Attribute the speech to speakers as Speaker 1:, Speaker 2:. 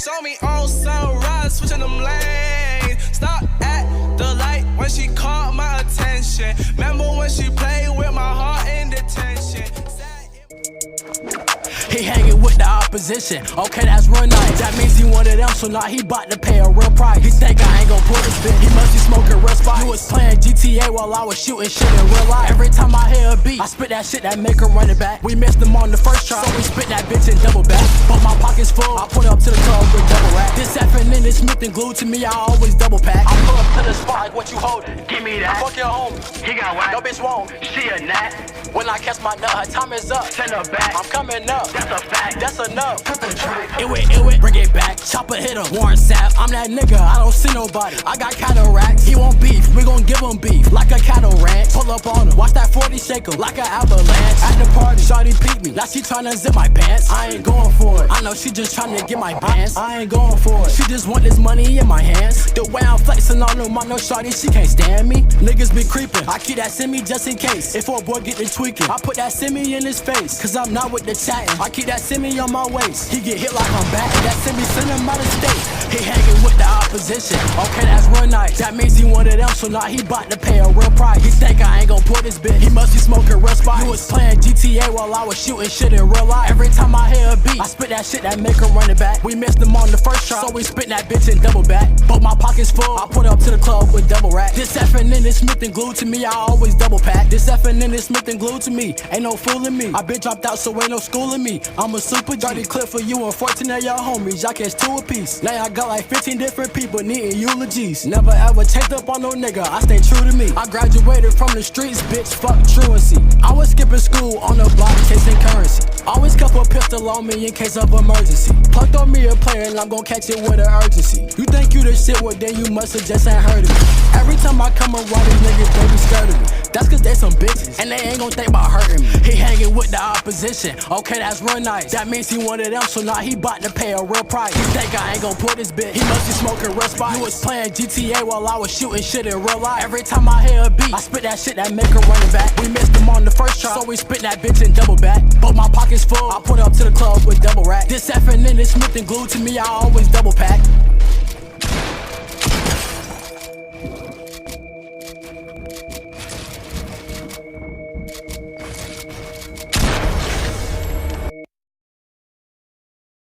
Speaker 1: Show me on sunrise, switching them lanes. Stop at the light when she caught my attention. Remember when she played with my heart in detention.
Speaker 2: He hanging with the opposition, okay, that's real nice. That means he one of them, so now he bout to pay a real price. He think I ain't gon' pull this bitch, he must be smoking real spice. You was playing GTA while I was shooting shit in real life. Every time I hear a beat, I spit that shit that make her run it back. We missed them on the first try, so we spit that bitch and double back. But my pockets full, I put up to the club with double rack. This effing in is Smith and glued to me, I always double pack. I pull up to the spot like what you holding, give me that. Fuck your homie, he got whack. Your bitch won't, she a gnat. When I catch my nut, her time is up. Send her back, I'm coming up. That's a fact, that's enough. It went, bring it back. Chopper hit him, Warren Sapp. I'm that nigga, I don't see nobody. I got cataracts, he want beef. We gon' give him beef, like a cattle ranch. Pull up on him, watch that 40 shake him, like an avalanche. At the party, shawty peep me. Now she tryna zip my pants. I ain't going for it. I know she just tryna get my pants. I ain't going for it. She just want this money in my hands. The way I'm flexing on them, I know shawty, she can't stand me. Niggas be creeping, I keep that semi just in case. If a boy get to tweaking, I put that semi in his face. Cause I'm not with the chatting, I keep that semi on my waist. He get hit like I'm back, that semi send him out of state. He hanging with the opposition, okay, that's real nice. That means he one of them, so now he bout to pay a real price. He think I ain't gon' pull this bitch, he must be smoking real spice. You was playing GTA while I was shooting shit in real life. Every time I hear a beat, I spit that shit that make her run it back. We missed them on the first try, so we spit that bitch and double back. But my pockets full, I put up to the club with double rack. This effing in is Smith and glued to me, I always double pack. This effing in is Smith and glued to me, ain't no fooling me. I been dropped out, so ain't no schooling me. I'm a super dirty clip for you and 14 of your homies, y'all catch 2 apiece. Now I got like 15 different people needing eulogies. Never ever changed up on no nigga, I stay true to me. I graduated from the streets, bitch, fuck truancy. I was skipping school on the block chasing currency. Always cuff a pistol on me in case of emergency. Plucked on me a player and I'm gon' catch it with an urgency. You think you the shit, well then you must have just ain't heard of me. Every time I come around, these niggas they be scared of me. That's cause they some bitches, and they ain't gon' think about hurting me. He hanging with the opposition, okay, that's real nice. That means he one of them, so now he bout to pay a real price. He think I ain't gon' pull this bitch, he must be smoking real spice. You was playing GTA while I was shooting shit in real life. Every time I hear a beat, I spit that shit that make her run it back. We missed them on the first try, so we spit that bitch and double back. But my pockets full, I put up to the club with double rack. This effing in is Smith and glued to me, I always double pack.